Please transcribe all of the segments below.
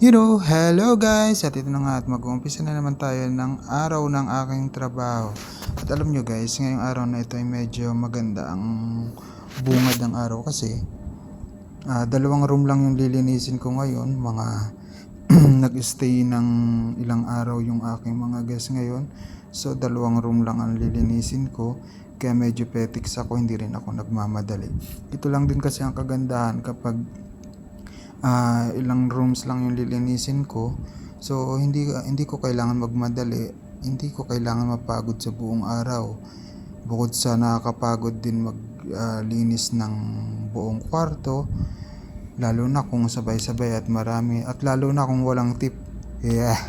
Hello guys! At ito na nga at mag-uumpisa na naman tayo ng araw ng aking trabaho. At alam nyo guys, ngayong araw na ito ay medyo maganda ang bungad ng araw kasi dalawang room lang yung lilinisin ko ngayon. Mga nag-stay ng ilang araw yung aking mga guests ngayon. So dalawang room lang ang lilinisin ko. Kaya medyo petiks ako, hindi rin ako nagmamadali. Ito lang din kasi ang kagandahan kapag ilang rooms lang yung lilinisin ko. So hindi ko kailangan magmadali, hindi ko kailangan mapagod sa buong araw. Bukod sa nakakapagod din maglinis ng buong kwarto, lalo na kung sabay-sabay at marami, at lalo na kung walang tip. Yeah.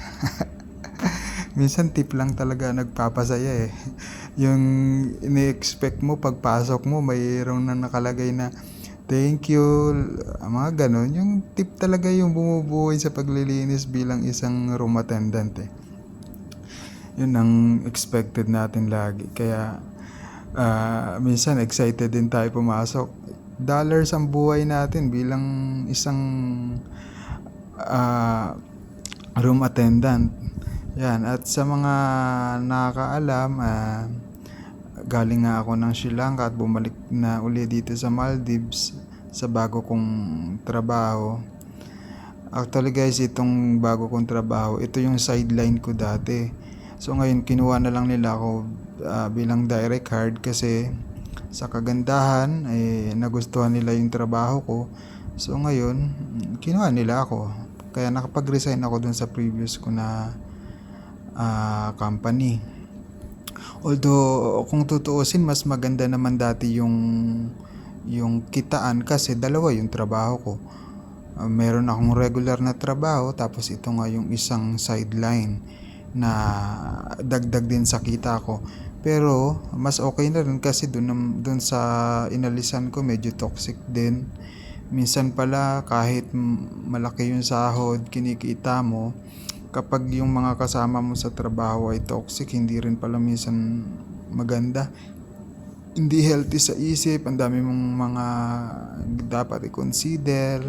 Minsan tip lang talaga nagpapasaya eh. Yung ini-expect mo pagpasok mo mayroong na nakalagay na thank you, mga ganon. Yung tip talaga yung bumubuhay sa paglilinis bilang isang room attendant eh. Yun ang expected natin lagi. Kaya minsan excited din tayo pumasok. Dollars ang buhay natin bilang isang room attendant. Yan. At sa mga nakakaalam, galing nga ako ng Sri Lanka at bumalik na uli dito sa Maldives sa bago kong trabaho. Actually guys, itong bago kong trabaho, ito yung sideline ko dati. So ngayon kinuha na lang nila ako bilang direct hire kasi sa kagandahan nagustuhan nila yung trabaho ko. So ngayon kinuha nila ako. Kaya nakapag-resign ako dun sa previous ko na company. Although kung tutuusin mas maganda naman dati yung kitaan kasi dalawa yung trabaho ko. Meron akong regular na trabaho tapos ito nga yung isang sideline na dagdag din sa kita ko. Pero mas okay na rin kasi dun sa inalisan ko medyo toxic din. Minsan pala kahit malaki yung sahod, kinikita mo, kapag yung mga kasama mo sa trabaho ay toxic, hindi rin pala minsan maganda. Hindi healthy sa isip, ang dami mong mga dapat i-consider,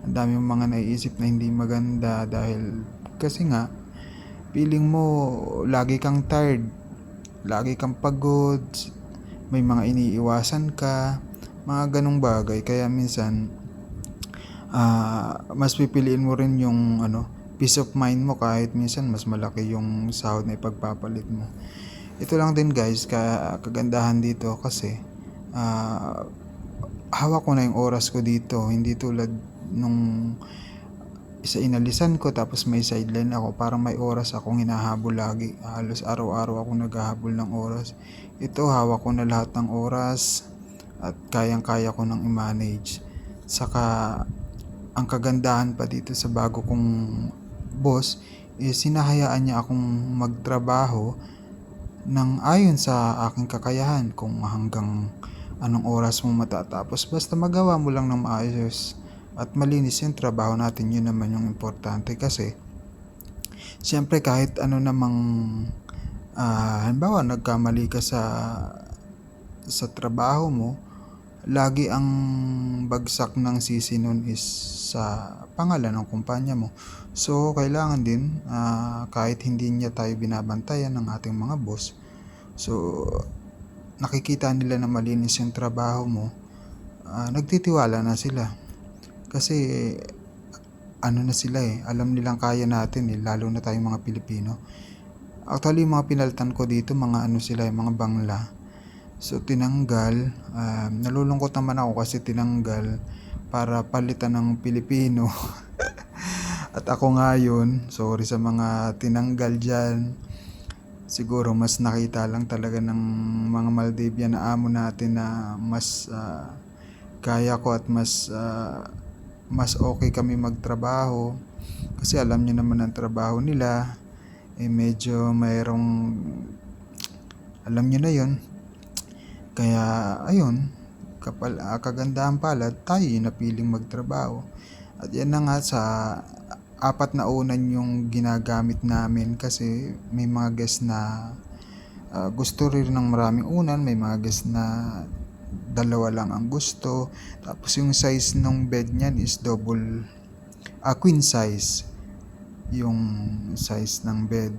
ang dami mong mga naiisip na hindi maganda dahil kasi nga feeling mo lagi kang tired, lagi kang pagod, may mga iniiwasan ka, mga ganong bagay. Kaya minsan mas pipiliin mo rin yung peace of mind mo kahit minsan mas malaki yung sahod na ipagpapalit mo. Ito lang din guys, kagandahan dito kasi hawak ko na yung oras ko dito, hindi tulad nung isa inalisan ko tapos may sideline ako, parang may oras akong hinahabol lagi. Halos araw-araw ako naghahabol ng oras. Ito hawak ko na lahat ng oras at kayang-kaya ko nang i-manage. Saka ang kagandahan pa dito sa bago kong boss is sinahayaan niya akong magtrabaho ng ayon sa aking kakayahan, kung hanggang anong oras mo matatapos, basta magawa mo lang ng maayos at malinis yung trabaho natin. Yun naman yung importante kasi siyempre kahit ano namang halimbawa nagkamali ka sa trabaho mo, lagi ang bagsak ng sisi nun is sa pangalan ng kumpanya mo. So kailangan din kahit hindi niya tayo binabantayan ng ating mga boss, so nakikita nila na malinis yung trabaho mo, nagtitiwala na sila kasi na sila alam nilang kaya natin lalo na tayong mga Pilipino. Actually mga pinaltan ko dito mga sila, mga bangla. So tinanggal, nalulungkot naman ako kasi tinanggal para palitan ng Pilipino. At ako nga yun, sorry sa mga tinanggal dyan. Siguro mas nakita lang talaga ng mga Maldivian na amo natin na mas kaya ko at mas okay kami magtrabaho. Kasi alam nyo naman ang trabaho nila, medyo mayroong, alam nyo na yun. Kaya ayun, kagandahan pala tayo yung napiling magtrabaho. At yan na nga, sa 4 na unan yung ginagamit namin kasi may mga guest na gusto rin ng maraming unan, may mga guest na 2 lang ang gusto. Tapos yung size ng bed niyan is queen size. yung size ng bed.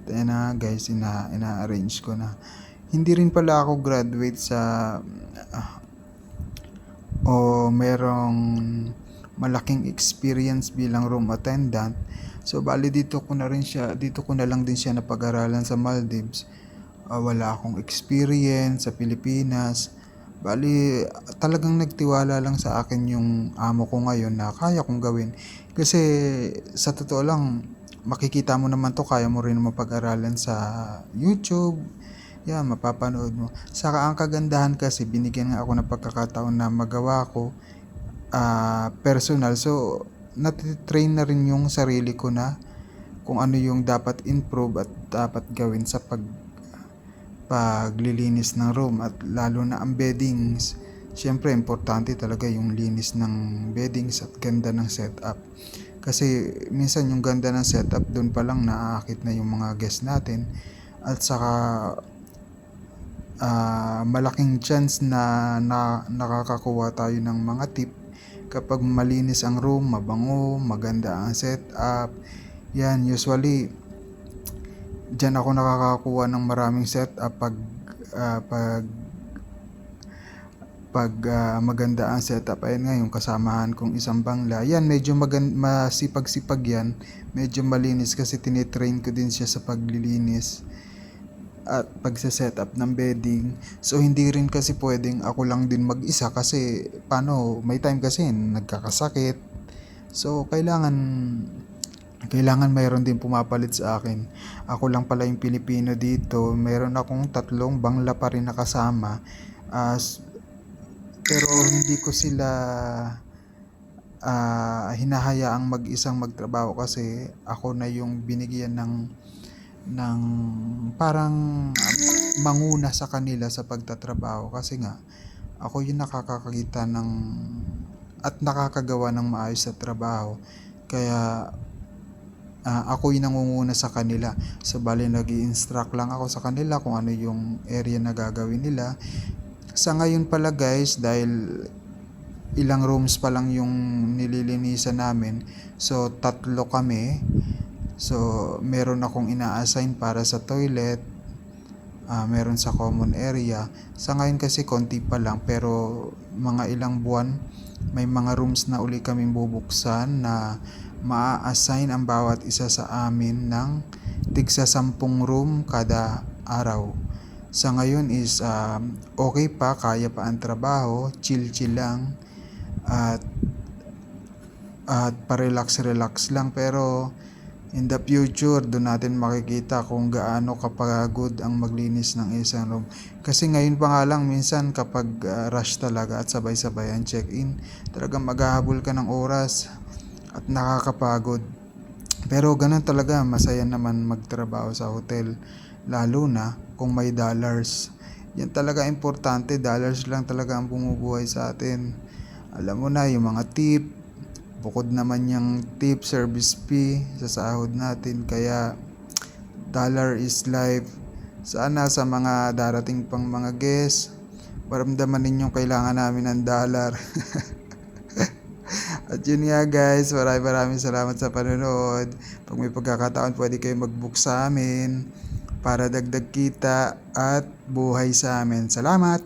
Ayan na guys, ina-arrange ko na. Hindi rin pala ako graduate sa o merong malaking experience bilang room attendant. So bali dito ko na lang din siya napag-aralan sa Maldives. Wala akong experience sa Pilipinas. Bali talagang nagtiwala lang sa akin yung amo ko ngayon na kaya kong gawin. Kasi sa totoo lang, makikita mo naman to, kaya mo rin mapag-aralan sa YouTube. Yan, mapapanood mo. Saka ang kagandahan kasi, binigyan nga ako ng pagkakataon na magawa ko personal. So, natitrain na rin yung sarili ko na kung ano yung dapat improve at dapat gawin sa paglilinis ng room, at lalo na ang beddings. Siyempre, importante talaga yung linis ng beddings at ganda ng setup. Kasi minsan yung ganda ng setup, doon pa lang naaakit na yung mga guest natin. At saka malaking chance na nakakakuha tayo ng mga tip kapag malinis ang room, mabango, maganda ang setup. Yan, usually diyan ako nakakakuha ng maraming setup pag maganda ang setup. Ayun nga yung kasamahan kong isang bangla. Yan, medyo masipag-sipag yan. Medyo malinis kasi tinitrain ko din siya sa paglilinis at pagse-setup ng bedding. So hindi rin kasi pwedeng ako lang din mag-isa kasi paano, may time kasi nagkakasakit. So kailangan mayroon din pumapalit sa akin. Ako lang pala yung Pilipino dito. Meron akong 3 bangla pa rin nakasama. Pero hindi ko sila hinahayaang mag-isang magtrabaho kasi ako na yung binigyan ng parang manguna sa kanila sa pagtatrabaho, kasi nga ako yung nakakakita at nakakagawa ng maayos sa trabaho. Kaya ako yung nangunguna sa kanila. So bali nag-i-instruct lang ako sa kanila kung ano yung area na gagawin nila. Sa ngayon pala guys, dahil ilang rooms pa lang yung nililinisan namin, so 3 kami. So meron akong ina-assign para sa toilet, meron sa common area. Sa ngayon kasi konti pa lang, pero mga ilang buwan may mga rooms na uli kaming bubuksan na maa-assign ang bawat isa sa amin ng tigsa 10 room kada araw. Sa ngayon is okay pa, kaya pa ang trabaho, chill lang at pa-relax lang, pero in the future doon natin makikita kung gaano kapagod ang maglinis ng isang room. Kasi ngayon pa nga lang, minsan kapag rush talaga at sabay-sabay ang check-in, talagang maghahabol ka ng oras at nakakapagod. Pero ganun talaga, masaya naman magtrabaho sa hotel, lalo na kung may dollars. Yan talaga importante, dollars lang talaga ang bumubuhay sa atin. Alam mo na, yung mga tip, bukod naman yung tip, service fee sa sahod natin. Kaya dollar is life. Sana sa mga darating pang mga guests, maramdaman ninyong kailangan namin ng dollar. At yun nga guys, maraming salamat sa panonood. Pag may pagkakataon, pwede kayo mag-book sa amin para dagdag kita at buhay sa amin. Salamat!